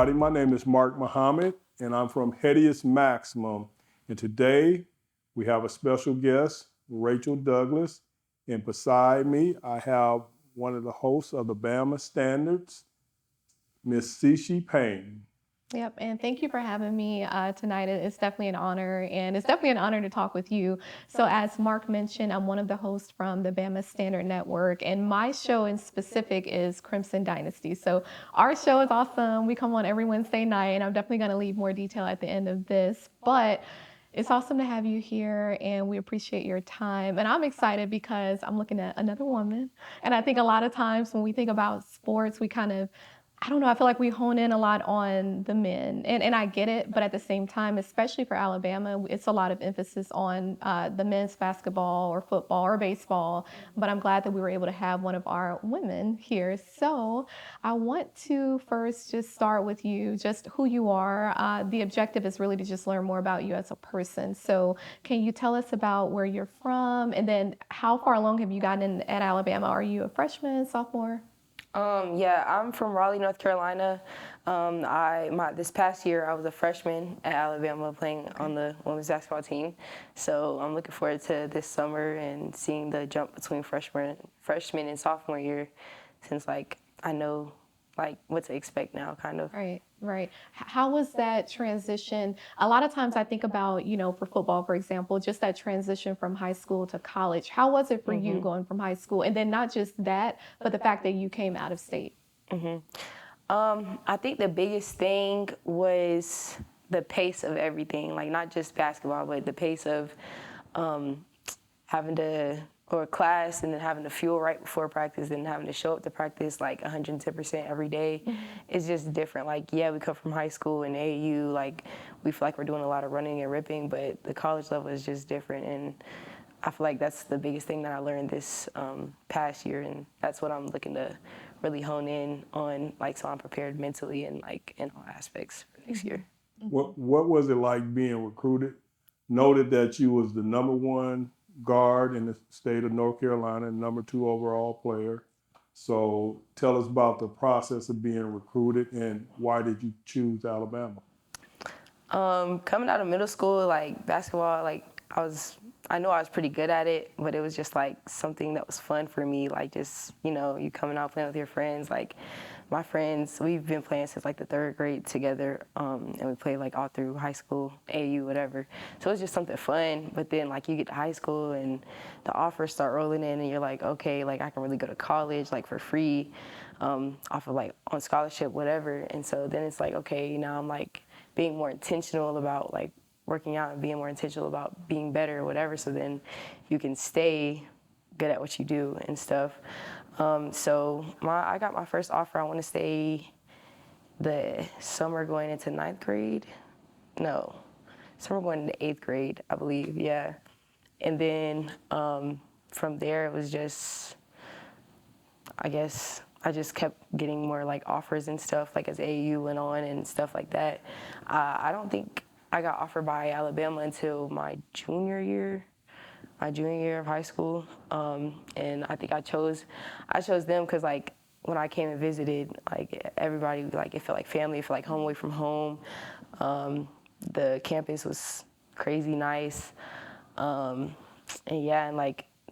everybody. My name is Mark Muhammad, and I'm from HEADEUS Maximum. And today we have a special guest, Reychel Douglas. And beside me, I have one of the hosts of the Bama Standards, Miss Payne. Yep, and thank you for having me tonight. It's definitely an honor, and it's definitely an honor to talk with you. So, as Mark mentioned, I'm one of the hosts from the Bama Standard Network, and my show in specific is Crimson Dynasty. So, our show is awesome. We come on every Wednesday night, and I'm definitely going to leave more detail at the end of this. But it's awesome to have you here, and we appreciate your time. And I'm excited because I'm looking at another woman. And I think a lot of times when we think about sports, we kind of I don't know, I feel like we hone in a lot on the men, and I get it, but at the same time, especially for Alabama, it's a lot of emphasis on the men's basketball or football or baseball, but I'm glad that we were able to have one of our women here. So I want to first just start with you, just who you are. The objective is really to just learn more about you as a person. So can you tell us about where you're from, and then how far along have you gotten at Alabama? Are you a freshman, sophomore? Yeah, I'm from Raleigh, North Carolina. This past year I was a freshman at Alabama playing on the women's basketball team. So I'm looking forward to this summer and seeing the jump between freshman and sophomore year, since I know what to expect now, kind of. Right, right. How was that transition? A lot of times I think about, for football, for example, just that transition from high school to college. How was it for you going from high school? And then not just that, but the fact that you came out of state. I think the biggest thing was the pace of everything, not just basketball, but the pace of having to or class and then having to fuel right before practice and having to show up to practice 110% every day. It's just different. We come from high school and AAU, we feel like we're doing a lot of running and ripping, but the college level is just different. And I feel like that's the biggest thing that I learned this past year, and that's what I'm looking to really hone in on, so I'm prepared mentally and in all aspects for next year. What was it like being recruited? Noted that you was the number one guard in the state of North Carolina, number 2 overall player. So tell us about the process of being recruited and why did you choose Alabama? Coming out of middle school, basketball, I know I was pretty good at it, but it was just something that was fun for me. You coming out playing with your friends. My friends, we've been playing since the 3rd grade together, and we played all through high school, AU, whatever. So it was just something fun. But then you get to high school and the offers start rolling in, and you're okay, I can really go to college for free, off of on scholarship, whatever. And so then it's okay, now I'm being more intentional about working out and being more intentional about being better or whatever, so then you can stay good at what you do and stuff. So I got my first offer. I want to stay the summer going into 9th grade. No, summer going into 8th grade, I believe, yeah. And then from there it was just, I guess, I just kept getting more offers and stuff as AAU went on and stuff like that. I don't think I got offered by Alabama until my junior year of high school, and I think I chose them because when I came and visited, everybody, it felt like family, it felt like home away from home. The campus was crazy nice, and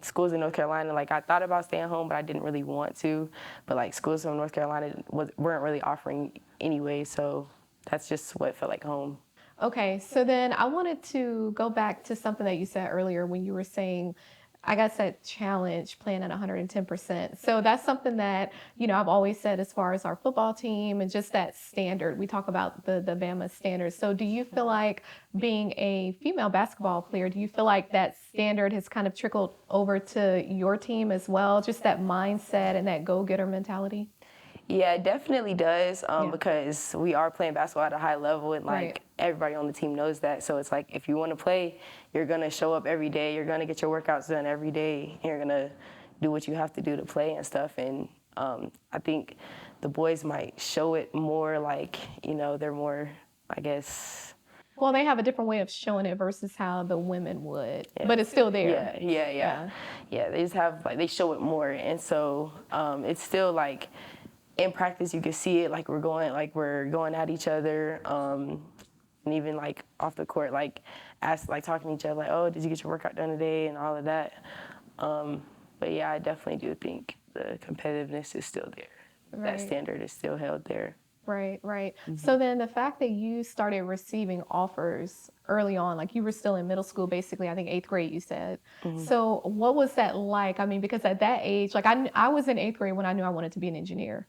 schools in North Carolina, I thought about staying home, but I didn't really want to. But schools from North Carolina weren't really offering anyway, so that's just what felt like home. Okay, so then I wanted to go back to something that you said earlier when you were saying, I guess, that challenge playing at 110%. So that's something that, I've always said as far as our football team and just that standard. We talk about the Bama standards. So do you feel like being a female basketball player, do you feel like that standard has kind of trickled over to your team as well? Just that mindset and that go-getter mentality? Yeah, it definitely does, because we are playing basketball at a high level, and Right. everybody on the team knows that. So it's if you want to play, you're going to show up every day, you're going to get your workouts done every day, and you're going to do what you have to do to play and stuff. And I think the boys might show it more they're more, I guess. Well, they have a different way of showing it versus how the women would, but it's still there. Yeah. They just have, they show it more. And so it's still in practice, you can see it, like we're going at each other, and even like off the court, like talking to each other, like, oh, did you get your workout done today, and all of that. But yeah, I definitely do think the competitiveness is still there. That Right. standard is still held there. Right, right. So then the fact that you started receiving offers early on, like you were still in middle school, basically, I think eighth grade, you said. So what was that like? I mean, because at that age, like I was in eighth grade when I knew I wanted to be an engineer.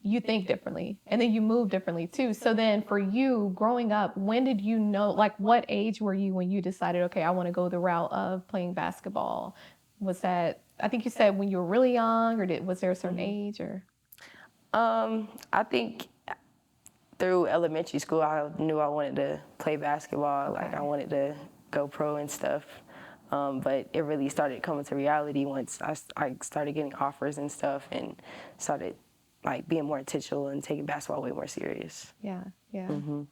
You think differently, and then you move differently too. So then for you growing up, when did you know, like what age were you when you decided, okay, I want to go the route of playing basketball? Was that, I think you said when you were really young, or was there a certain age or? I think through elementary school, I knew I wanted to play basketball. Like I wanted to go pro and stuff. But it really started coming to reality once I started getting offers and stuff, and started like being more intentional and taking basketball way more serious. Yeah, yeah,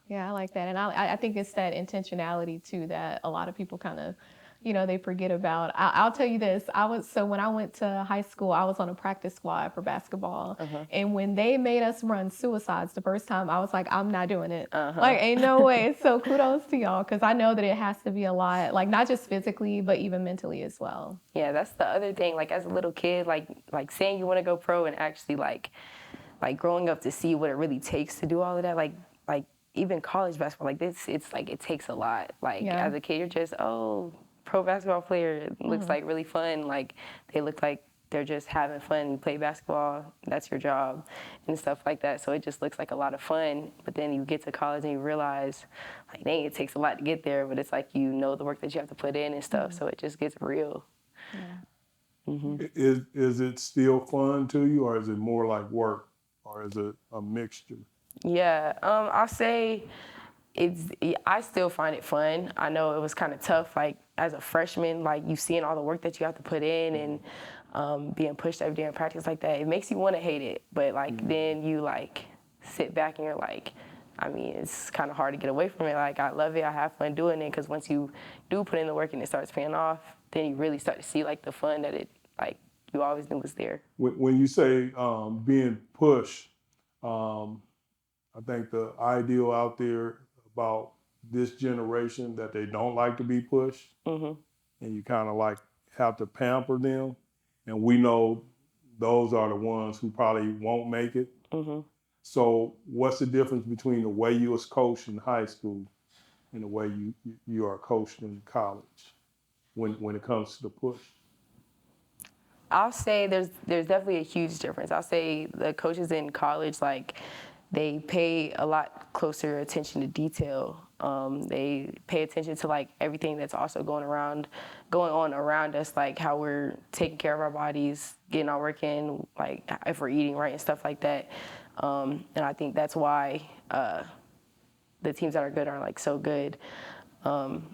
yeah. I like that, and I think it's that intentionality too that a lot of people kind of, they forget about. I'll tell you this: when I went to high school, I was on a practice squad for basketball, and when they made us run suicides the first time, I was like, I'm not doing it. Like, ain't no way. So kudos to y'all, because I know that it has to be a lot, like not just physically, but even mentally as well. Yeah, that's the other thing. Like as a little kid, like saying you want to go pro and actually like growing up to see what it really takes to do all of that, like even college basketball, like this, it's like it takes a lot. Like as a kid, you're just, oh, pro basketball player, it looks like really fun. Like they look like they're just having fun. You play basketball, that's your job, and stuff like that. So it just looks like a lot of fun. But then you get to college and you realize, like, dang, it takes a lot to get there. But it's like the work that you have to put in and stuff. So it just gets real. Is it still fun to you, or is it more like work, or is it a mixture? Yeah, I'll say I still find it fun. I know it was kind of tough, like as a freshman, like you seeing all the work that you have to put in, and being pushed every day in practice like that. It makes you want to hate it, but like then you like sit back and you're like, I mean, it's kind of hard to get away from it. Like I love it, I have fun doing it, because once you do put in the work and it starts paying off, then you really start to see like the fun that it like you always knew was there. When you say being pushed, I think the ideal out there about this generation that they don't like to be pushed, and you kind of like have to pamper them, and we know those are the ones who probably won't make it. So what's the difference between the way you was coached in high school and the way you are coached in college when it comes to the push? I'll say there's definitely a huge difference. I'll say the coaches in college, like, they pay a lot closer attention to detail. They pay attention to like everything that's also going on around us, like how we're taking care of our bodies, getting our work in, like if we're eating right and stuff like that. And I think that's why the teams that are good are like so good,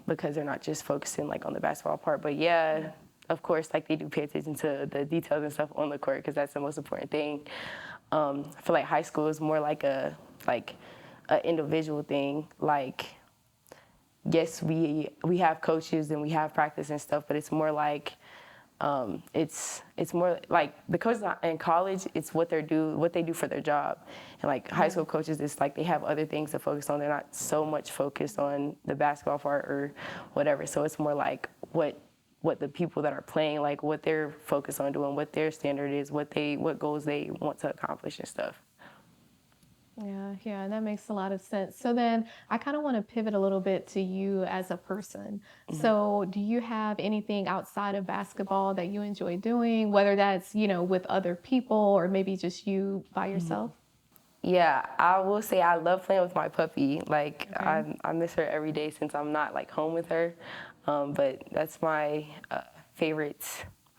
because they're not just focusing like on the basketball part. But yeah, of course, like they do pay attention to the details and stuff on the court, because that's the most important thing. I feel like high school is more like a individual thing. Like, yes, we have coaches and we have practice and stuff, but it's more like it's more like the coaches in college, it's what they do for their job. And like high school coaches, it's like they have other things to focus on. They're not so much focused on the basketball part or whatever. So it's more like what the people that are playing, like what they're focused on doing, what their standard is, what goals they want to accomplish and stuff. Yeah, that makes a lot of sense. So then I kind of want to pivot a little bit to you as a person. So do you have anything outside of basketball that you enjoy doing, whether that's, with other people or maybe just you by yourself? Yeah, I will say I love playing with my puppy. Like, I miss her every day since I'm not like home with her. But that's my favorite,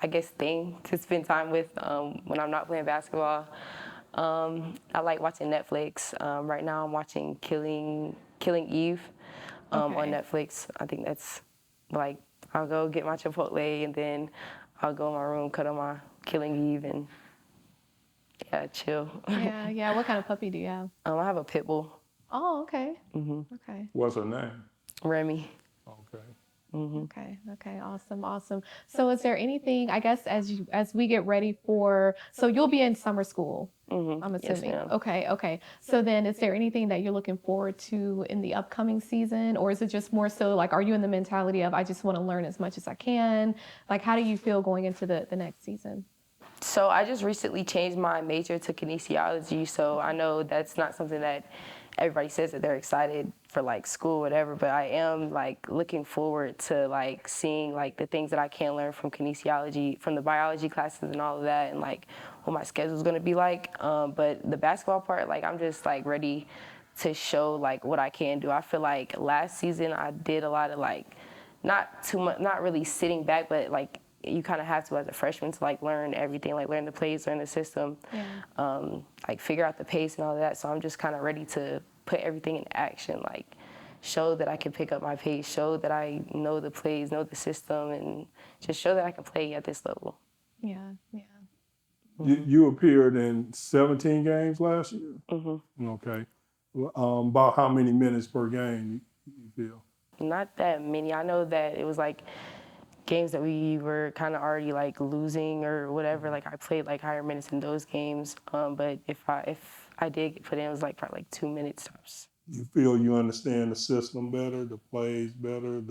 I guess, thing to spend time with when I'm not playing basketball. I like watching Netflix. Right now I'm watching Killing Eve on Netflix. I think that's like, I'll go get my Chipotle and then I'll go in my room, cut on my Killing Eve, and chill. Yeah. What kind of puppy do you have? I have a pit bull. Oh, okay. Okay. What's her name? Remy. Okay. Okay. Okay. Awesome. Awesome. So, is there anything? I guess as we get ready for, so you'll be in summer school. I'm Yes, assuming. ma'am. Okay. Okay. So then, is there anything that you're looking forward to in the upcoming season, or is it just more so like, are you in the mentality of I just want to learn as much as I can? Like, how do you feel going into the next season? So I just recently changed my major to kinesiology, so I know that's not something that everybody says that they're excited for like school, whatever, but I am like looking forward to like seeing like the things that I can learn from kinesiology, from the biology classes and all of that, and like what my schedule is going to be like. But the basketball part, like I'm just like ready to show like what I can do. I feel like last season I did a lot of like not too much, not really sitting back, but like you kind of have to as a freshman to like learn everything, like learn the plays, learn the system, like figure out the pace and all of that. So I'm just kind of ready to put everything in action, like show that I can pick up my pace, show that I know the plays, know the system, and just show that I can play at this level. Yeah. Yeah. You appeared in 17 games last year? Okay. About how many minutes per game you feel? Not that many. I know that it was like games that we were kind of already like losing or whatever. Like I played like higher minutes in those games. But if I did get put in, it was like probably like 2 minutes tops. You feel you understand the system better, the plays better,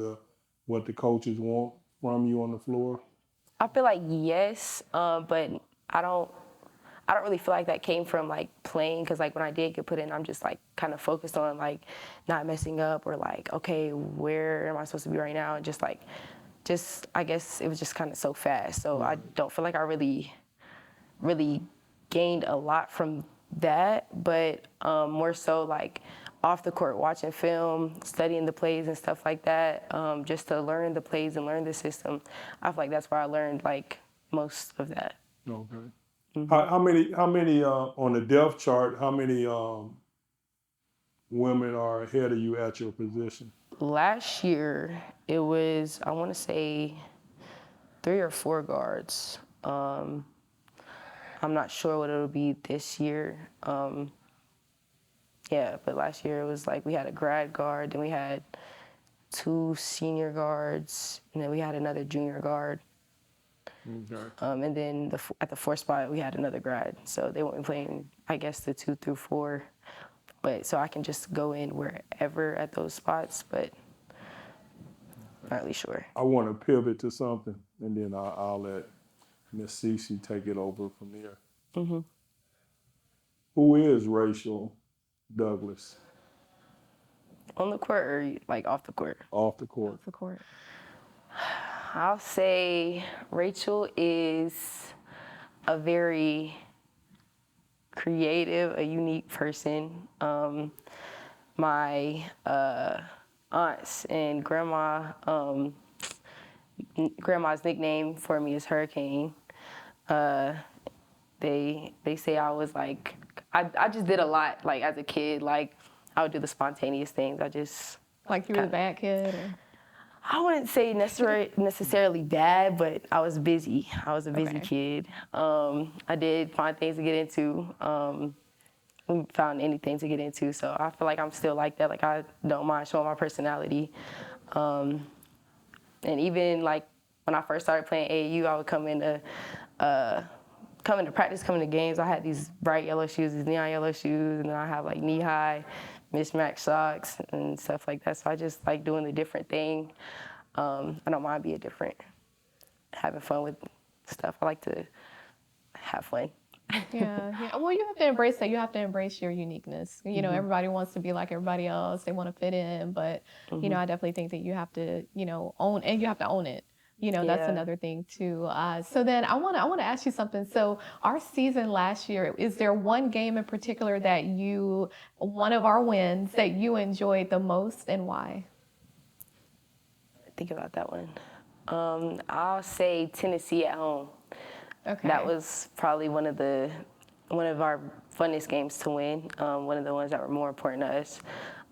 what the coaches want from you on the floor? I feel like yes, but I don't. I don't really feel like that came from like playing, because like when I did get put in, I'm just like kind of focused on like not messing up, or like, okay, where am I supposed to be right now, and just I guess it was just kind of so fast. So I don't feel like I really gained a lot from that, but more so like off the court, watching film, studying the plays and stuff like that, just to learn the plays and learn the system. I feel like that's where I learned like most of that. Okay. How many on the depth chart, how many women are ahead of you at your position? Last year, it was, I want to say, 3 or 4 guards. I'm not sure what it'll be this year. Yeah, but last year it was like we had a grad guard, then we had 2 senior guards, and then we had another junior guard. Okay. And then at the 4th spot, we had another grad. So they won't be playing, I guess, the 2 through 4. But so I can just go in wherever at those spots, but not really sure. I want to pivot to something, and then I'll let Miss Cece take it over from there. Who is Reychel Douglas? On the court or like off the court? Off the court. Off the court. I'll say Reychel is a very creative, a unique person. My aunts and grandma's nickname for me is Hurricane. They say I was like, I just did a lot, like as a kid. Like I would do the spontaneous things. I just Like you were the bad kid? Or? I wouldn't say necessarily bad, but I was busy. I was a busy kid. I did find things to get into. Found anything to get into. So I feel like I'm still like that. Like I don't mind showing my personality. And even like when I first started playing AAU, I would come into practice, come into games. I had these bright yellow shoes, these neon yellow shoes, and then I have like knee-high mismatched socks and stuff like that. So I just like doing the different thing. I don't mind being different, having fun with stuff. I like to have fun. Yeah. Well, you have to embrace that. You have to embrace your uniqueness. You know, everybody wants to be like everybody else. They want to fit in, but you know, I definitely think that you have to, own, and you have to own it. That's another thing too. So then I want to ask you something. So our season last year, is there one game in particular that one of our wins that you enjoyed the most, and why? Think about that one. I'll say Tennessee at home. Okay. That was probably one of our funnest games to win. One of the ones that were more important to us.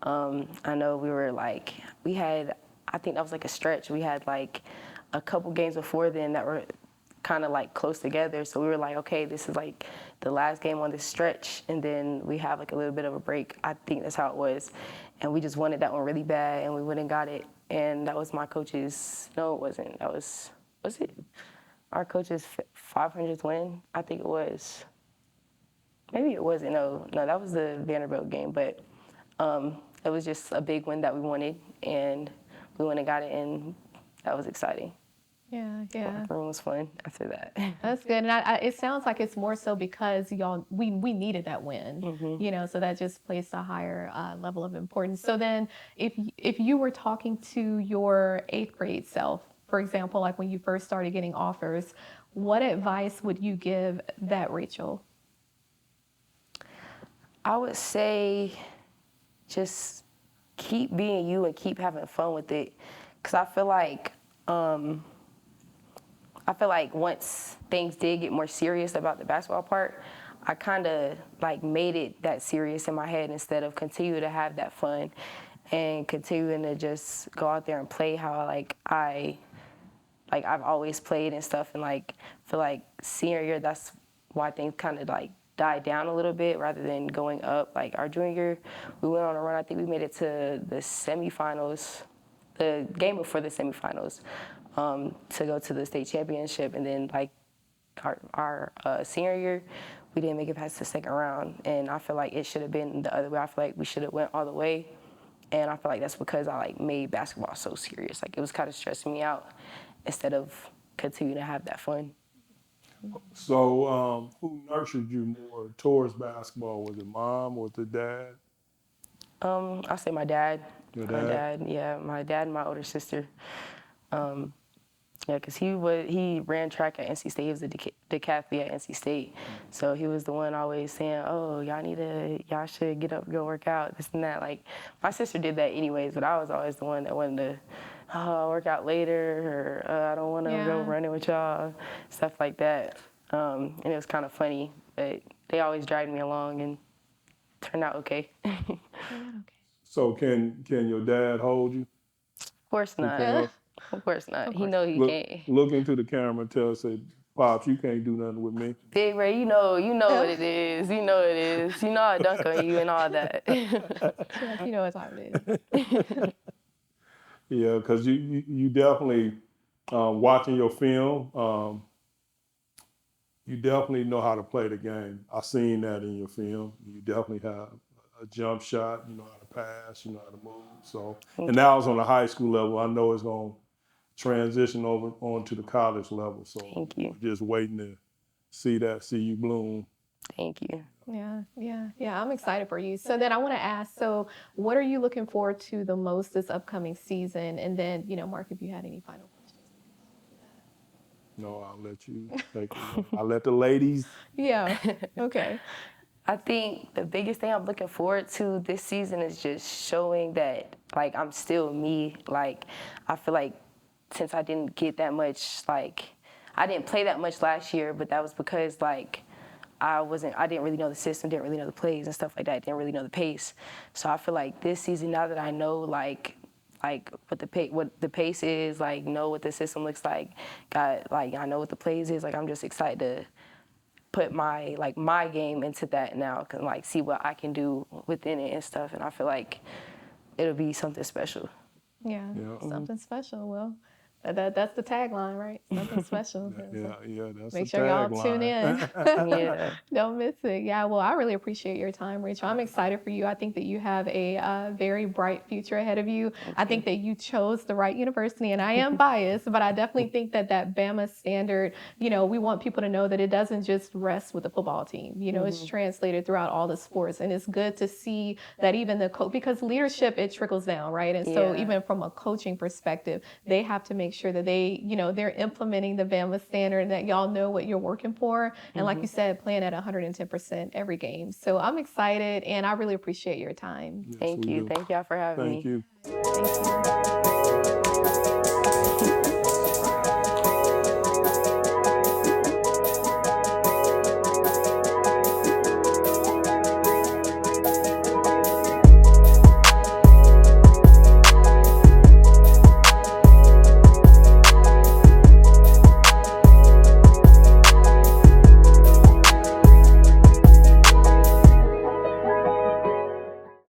I know I think that was like a stretch. We had like a couple games before then that were kind of like close together. So we were like, okay, this is like the last game on this stretch, and then we have like a little bit of a break. I think that's how it was. And we just wanted that one really bad, and we went and got it. and that was my coach's. No, it wasn't. That was it our coach's 500th win? I think it was. Maybe it wasn't. No, that was the Vanderbilt game. But it was just a big win that we wanted, and we went and got it, and that was exciting. Yeah. Everyone was fun after that. That's good. And it sounds like it's more so because we needed that win, you know, so that just placed a higher level of importance. So then if you were talking to your 8th grade self, for example, like when you first started getting offers, what advice would you give that Reychel? I would say just keep being you and keep having fun with it. Because I feel like once things did get more serious about the basketball part, I kind of like made it that serious in my head instead of continue to have that fun and continuing to just go out there and play how I've always played and stuff. And like feel like senior year, that's why things kind of like died down a little bit rather than going up. Like our junior year, we went on a run. I think we made it to the semifinals, the game before the semifinals, to go to the state championship. And then like our senior year, we didn't make it past the second round. And I feel like it should have been the other way. I feel like we should have went all the way. And I feel like that's because I like made basketball so serious. Like it was kind of stressing me out instead of continuing to have that fun. So who nurtured you more towards basketball? Was it mom or was it dad? I'll say my dad. Your My dad? dad, yeah, my dad and my older sister. Yeah, because he ran track at NC State. He was a decathlete at NC State. So he was the one always saying, oh, y'all should get up and go work out, this and that. Like, my sister did that anyways, but I was always the one that wanted to work out later, or I don't want to go running with y'all, stuff like that. And it was kind of funny, but they always dragged me along and turned out okay. So can your dad hold you? Of course not. Of course not. He know he can't. Look into the camera and tell, say, Pops, you can't do nothing with me. Big Ray, you know what it is. You know what it is. You know I dunk on you and all that. You know it's how it is. Yeah, because you definitely, watching your film, you definitely know how to play the game. I've seen that in your film. You definitely have a jump shot, you know how to pass, you know how to move. So, and now it's on the high school level. I know it's going to transition over onto the college level. So Thank you. we're just waiting to see you bloom. Thank you. Yeah, I'm excited for you. So then I want to ask, so what are you looking forward to the most this upcoming season? And then, you know, Mark, if you had any final questions. No, I'll let you take it. I'll let the ladies. Yeah, okay. I think the biggest thing I'm looking forward to this season is just showing that, like, I'm still me. Like, I feel like since I didn't get that much, like, I didn't play that much last year, but that was because, like, I didn't really know the system, didn't really know the plays and stuff like that, didn't really know the pace. So I feel like this season, now that I know, like what the pace is, like, know what the system looks like, I know what the plays is, like, I'm just excited to put my game into that now, and like see what I can do within it and stuff. And I feel like it'll be something special. Yeah. Something special. Well, that's the tagline, right? Something special. Yeah, that's Make the sure y'all tagline. tune in. Yeah. Don't miss it. Yeah, well, I really appreciate your time, Reychel. I'm excited for you. I think that you have a very bright future ahead of you. I think that you chose the right university, and I am biased, but I definitely think that Bama standard, you know, we want people to know that it doesn't just rest with the football team. You know, it's translated throughout all the sports, and it's good to see that even because leadership, it trickles down, right? And so even from a coaching perspective, they have to make sure that they're implementing the Bama standard and that y'all know what you're working for. And like you said, playing at 110% every game. So I'm excited and I really appreciate your time. Yes, Thank you. Thank y'all for having me. Thank you. Thank you.